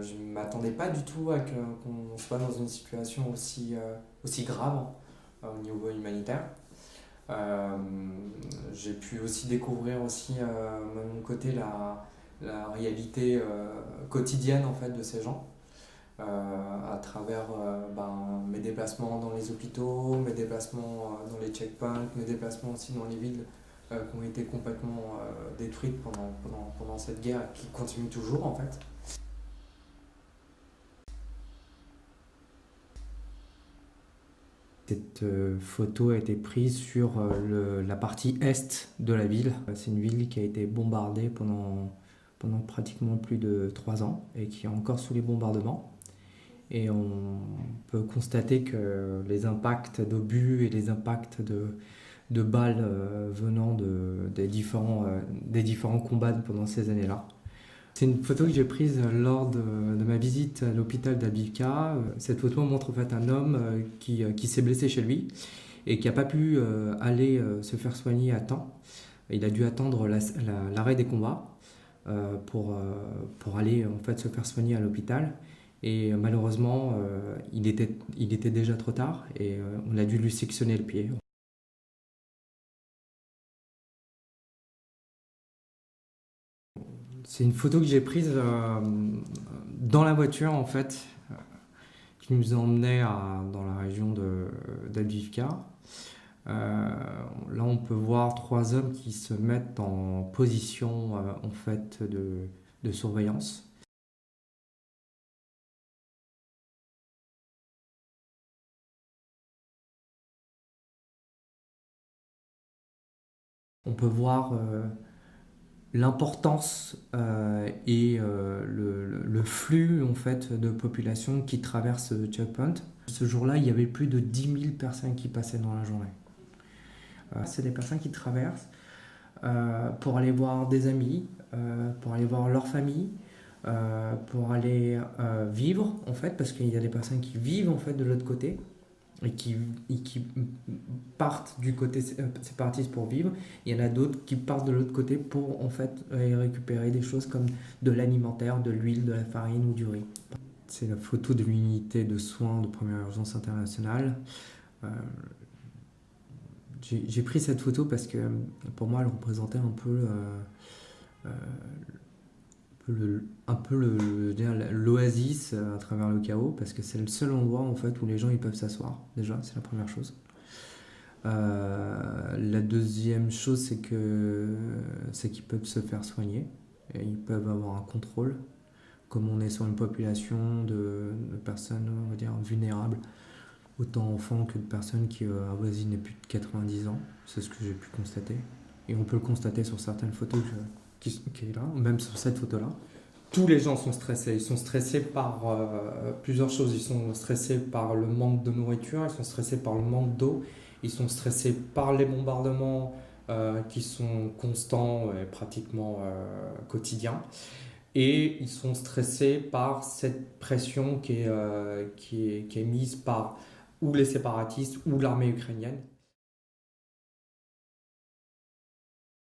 Je ne m'attendais pas du tout à qu'on soit dans une situation aussi grave au niveau humanitaire. Euh, j'ai pu aussi découvrir aussi de mon côté la réalité quotidienne en fait de ces gens à travers mes déplacements dans les hôpitaux, mes déplacements dans les checkpoints, mes déplacements aussi dans les villes qui ont été complètement détruites pendant cette guerre et qui continue toujours en fait. Cette photo a été prise sur la partie est de la ville. C'est une ville qui a été bombardée pendant pratiquement plus de 3 ans et qui est encore sous les bombardements. Et on peut constater que les impacts d'obus et les impacts de balles venant des différents combats pendant ces années-là. C'est une photo que j'ai prise lors de ma visite à l'hôpital d'Abivka. Cette photo montre en fait un homme qui s'est blessé chez lui et qui n'a pas pu aller se faire soigner à temps. Il a dû attendre l'arrêt des combats pour aller en fait se faire soigner à l'hôpital. Et malheureusement, il était déjà trop tard et on a dû lui sectionner le pied. C'est une photo que j'ai prise dans la voiture en fait, qui nous emmenait dans la région d'Avdiivka. Là, on peut voir 3 hommes qui se mettent en position en fait de surveillance. On peut voir l'importance et le flux en fait de population qui traverse ce checkpoint. Ce jour-là, il y avait plus de 10 000 personnes qui passaient dans la journée. C'est des personnes qui traversent pour aller voir des amis, pour aller voir leur famille, pour aller vivre en fait, parce qu'il y a des personnes qui vivent en fait de l'autre côté et qui partent du côté séparatiste pour vivre. Il y en a d'autres qui partent de l'autre côté pour en fait récupérer des choses comme de l'alimentaire, de l'huile, de la farine ou du riz. C'est la photo de l'unité de soins de première urgence internationale. Euh, j'ai pris cette photo parce que pour moi elle représentait un peu l'oasis à travers le chaos, parce que c'est le seul endroit en fait où les gens ils peuvent s'asseoir. Déjà, c'est la première chose. La deuxième chose, c'est qu'ils peuvent se faire soigner et ils peuvent avoir un contrôle. Comme on est sur une population de personnes, on va dire, vulnérables, autant enfants que de personnes qui avoisinent plus de 90 ans. C'est ce que j'ai pu constater. Et on peut le constater sur certaines photos qui est là, même sur cette photo-là. Tous les gens sont stressés. Ils sont stressés par plusieurs choses. Ils sont stressés par le manque de nourriture, ils sont stressés par le manque d'eau, ils sont stressés par les bombardements qui sont constants et pratiquement quotidiens. Et ils sont stressés par cette pression qui est mise par ou les séparatistes ou l'armée ukrainienne.